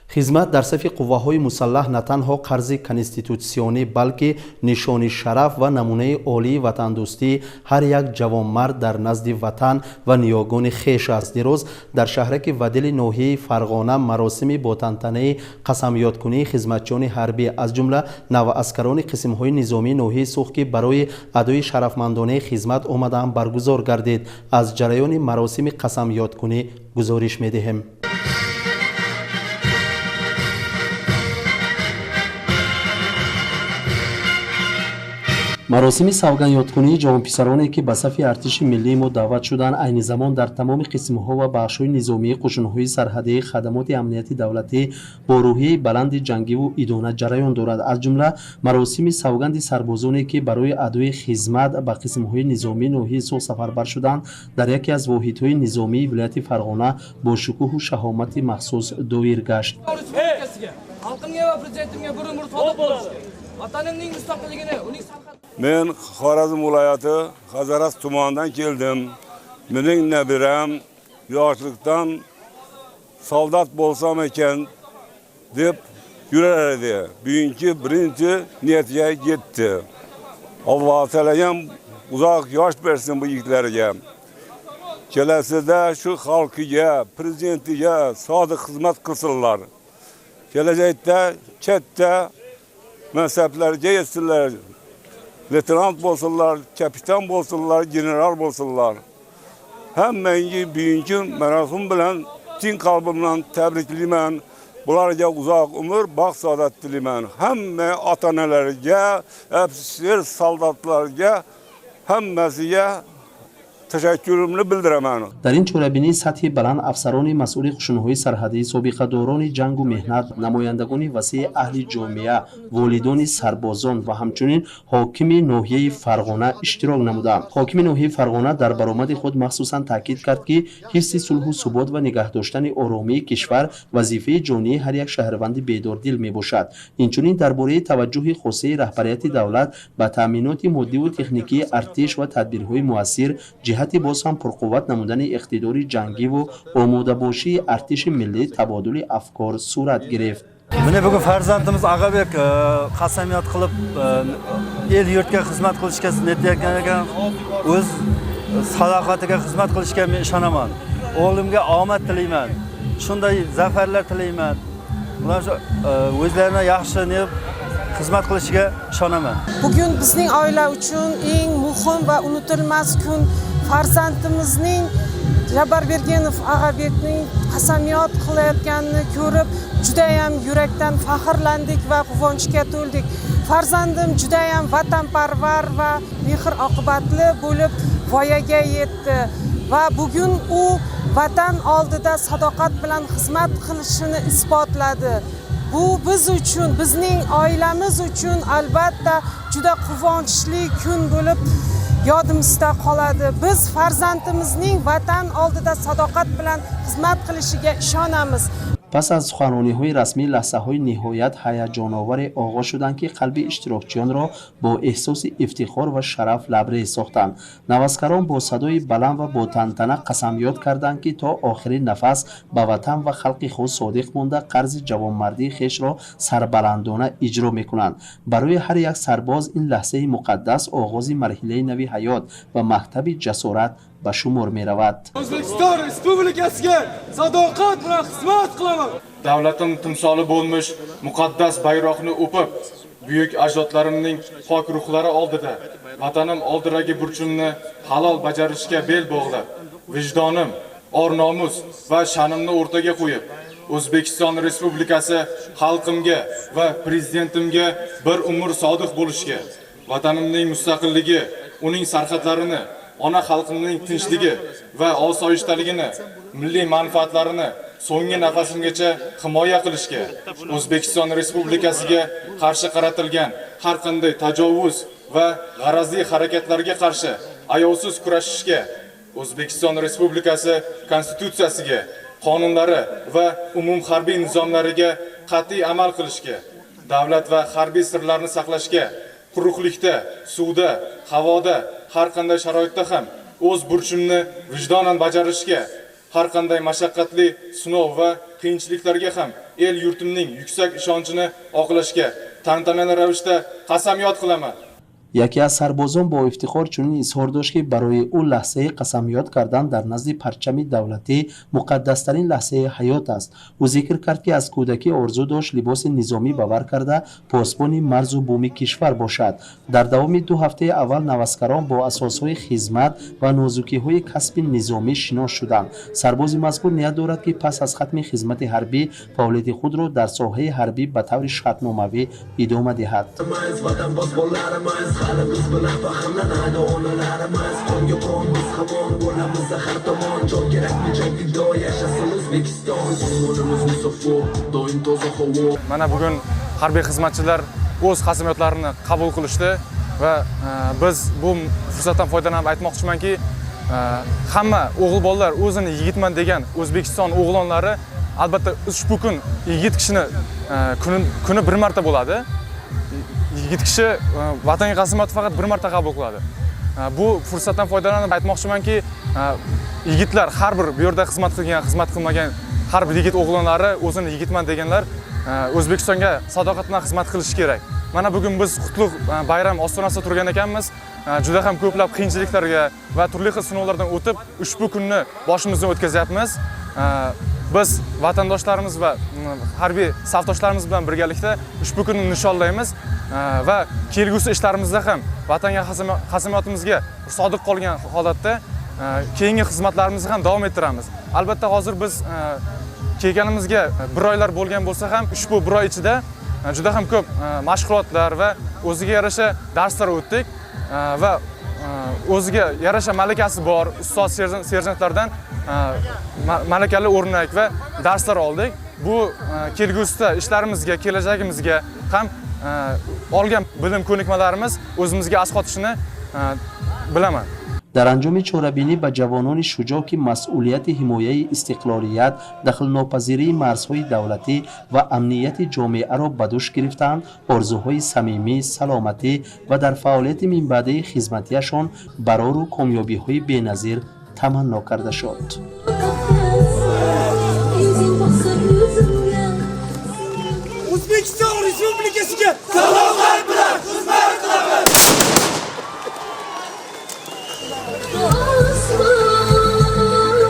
خدمت در صف قواهای مسلح نه تنها قرض کنستیتوسیونی بلکه نشان شرف و نمونه عالی وطن دوستی هر یک جوانمرد در نزد وطن و نیاگان خویش است. دیروز در شهرک ودل ناحیه فرغانه مراسم با تنطنه قسمیات کنی خدمتچیان حربی از جمله نواسکران قسم‌های نظامی ناحیه سوخت که برای ادای شرفمندانه خدمت آمدند برگزار گردید. از جریان مراسم قسمیات کنی گزارش می‌دهیم. مراسم سوگند یادکنی جوان پسرانی که به صف ارتش ملی ما دعوت شدند عین زمان در تمام قسم‌ها و بخش‌های نظامی قشون‌های سرحدی خدمات امنیتی دولتی با روحیه بلند جنگی و ایدانه جریان دارد. از جمله مراسم سوگند سربازانی که برای ادای خدمت به قسم‌های نظامی ناحیه سوخت سفربر شدند در یکی از واحدهای نظامی ولایت فرغانه با شکوه و شهامت مخصوص دایر گشت. Men Xorazm viloyati Hazaras tumanidan keldim. Mening nabiram yoshlikdan soldat bo'lsam ekan deb yurar edi. Bugungi birinchi niyatiga yetdi. Alloh taolayam uzoq yosh bersin bu yigitlarga. Kelasida shu xalqiga, prezidentiga sodiq xizmat qilsinlar. Kelajakda katta mansablarga yetsinlar. Leytenant bo'lsinlar, kapitan bo'lsinlar, general bo'lsinlar. Hammangi bugungi marosim bilan chin qalbimdan tabriklayman. Bularga uzoq umr, baxt saodat tilayman. Hamma ota-onalarga, ofitser, soldatlarga, hammasiga تشکرمو بildiraman. در این چوره‌بینی سطح بلند افسران مسئول قشون‌های سرحدی، سابقه‌داران جنگ و مهنت، نمایندگان وسیع اهل جامعه، والدان سربازان و همچنین حاکم ناحیه فرغانه اشتراک نمودند. حاکم ناحیه فرغانه در برآمد خود مخصوصاً تاکید کرد که حفظ صلح و ثبات و نگه داشتن آرامی کشور وظیفه جانی هر یک شهروند بیداردل میباشد. اینچنین درباره توجه خاصه رهبریت دولت به تامینات مادی و تکنیکی ارتش و تدبیرهای مؤثر جهت باز هم پرقوت نمودن اقتدار جنگی و آماده باشی ارتش ملی تبادل افکار صورت گرفت. Mine bugün farzandimiz Agabek qasamiyat qilib el yurtga xizmat qilishga niyatlangan o'z salohiyatiga xizmat qilishga men ishonaman. O'g'limga omad tilayman. Shunday zafarlar tilayman. Ular o'zlarini yaxshi niyat xizmat qilishiga ishonaman. Bugun bizning oila uchun eng muhim va unutilmas kun. Farzandimizning Jabarbergenov Agabekning qasamiyat qilayotganini ko'rib juda ham yurakdan faxrlandik va quvonchga to'ldik. Farzandim juda ham vatanparvar va mehr oqibatli bo'lib voyaga yetdi va bugun u vatan oldida sadoqat bilan xizmat qilishini isbotladi. Bu biz uchun, bizning oilamiz uchun albatta juda quvonchli kun bo'lib yodimizda qoladi. Biz farzandimizning vatan oldida sadoqat bilan xizmat qilishiga ishonamiz. پس از سخنرانی‌های رسمی لحظه‌های نهایت هیجان‌آور آغاز شدند که قلب اشتراکچیان را با احساس افتخار و شرف لبریز ساختند. نواسکران با صدای بلند و با تنطنه قسمیات کردند که تا آخرین نفس به وطن و خلق خود صادق مانده قرض جوانمردی خویش را سربلندانه اجرا می‌کنند. برای هر یک سرباز این لحظه مقدس آغاز مرحله نوی حیات و مکتب جسارت به شمار می رود. O'zbekiston Respublikasiga sadoqat bilan xizmat qilaman. Davlatim timsoli bo'lmish muqaddas bayroqni o'pib, buyuk ajdodlarimning pok ruhlari oldida vatanim oldidagi burchimni halol bajarishga bel bog'lab, vijdonim, or-nomus va sha'nimni o'rtaga qo'yib, O'zbekiston Respublikasi xalqimga va prezidentimga bir umr sodiq bo'lishga, vatanimning mustaqilligi, uning sarhadlarini, ona xalqimning tinchligi va osoyishtaligini, milliy manfaatlarini so'nggi nafasimgacha himoya qilishga, O'zbekiston Respublikasiga qarshi qaratilgan har qanday tajovuz va g'arazli harakatlarga qarshi ayovsiz kurashishga, O'zbekiston Respublikasi konstitutsiyasiga, qonunlari va umum harbiy nizomlariga qat'iy amal qilishga, davlat va harbiy sirlarni saqlashga, quruqlikda, suvda, havoda, har qanday sharoitda ham o'z burchimni vijdonan bajarishga, har qanday mashaqqatli sinov va qiyinchiliklarga ham el yurtimning yuksak ishonchini oqlashga tantanali ravishda qasamyod qilaman. یکی از سربازان با افتخار چنین اظهار داشت که برای او لحظه قسمیات کردن در نزد پرچم دولتی مقدسترین لحظه حیات است. او ذکر کرد که از کودکی آرزو داشت لباس نظامی باور کرده پاسبان مرز و بوم کشور باشد. در دوام 2 هفته اول نوسکران با اساسهای خدمت و نازکی‌های کسب نظامی شناس شدند. سرباز مذکور نیت دارد که پس از ختم خدمت حربی فعالیت خود را در ساحه حربی به طور شرطنامه‌ای ادامه دهد. Mana bugun harbiy xizmatchilar o'z qasamyodlarini qabul qilishdi va biz bu fursatdan foydalanib aytmoqchimanki, hamma o'g'il bolalar o'zini yigitman degan O'zbekiston o'g'lonlari albatta ushbu kun yigit kishini kuni bir marta bo'ladi. Yigit kishi vatanga qasamyod faqat bir marta qabul qiladi. Bu fursatdan foydalanib aytmoqchimanki, yigitlar har bir bu yerda xizmat qilgan, xizmat qilmagan har bir yigit o'g'lonlari o'zini yigitman deganlar O'zbekistonga sadoqat bilan xizmat qilishi kerak. Mana bugun biz qutlug' bayram ostonasida turgan ekanmiz. Juda ham ko'plab qiyinchiliklarga va turli xil sinovlardan o'tib ushbu kunni boshimizdan o'tkazyapmiz. Biz vatandoshlarimiz va harbiy safdoshlarimiz bilan birgalikda ushbu kunni nishonlaymiz va kelgusi ishlarimizda ham vatanga qasamiyotimizga sodiq qolgan holatda keyingi xizmatlarimizni ham davom ettiramiz. Albatta hozir biz kelganimizga 1 oylar bo'lgan bo'lsa ham ushbu 1 oy ichida juda ham ko'p mashg'ulotlar va o'ziga yarasha darslar o'tdik va o'ziga yarasha malakasi bor ustoz serjantlardan malakali o'rnak va darslar oldik. Bu kelgusida ishlarimizga, kelajagimizga ham olgan bilim ko'nikmalarimiz o'zimizga asqotishini bilaman. در انجام چاره‌بینی به جوانان شجاع که مسئولیت حمایت استقلالیت، دخل‌ناپذیری مرزهای دولتی و امنیت جامعه را به دوش گرفتند، آرزوهای صمیمی، سلامتی و در فعالیت من بعد خدمتیشان برای کامیابی‌های بی‌نظیر تمنا کرده شد. O'zbekiston Respublikasiga salom!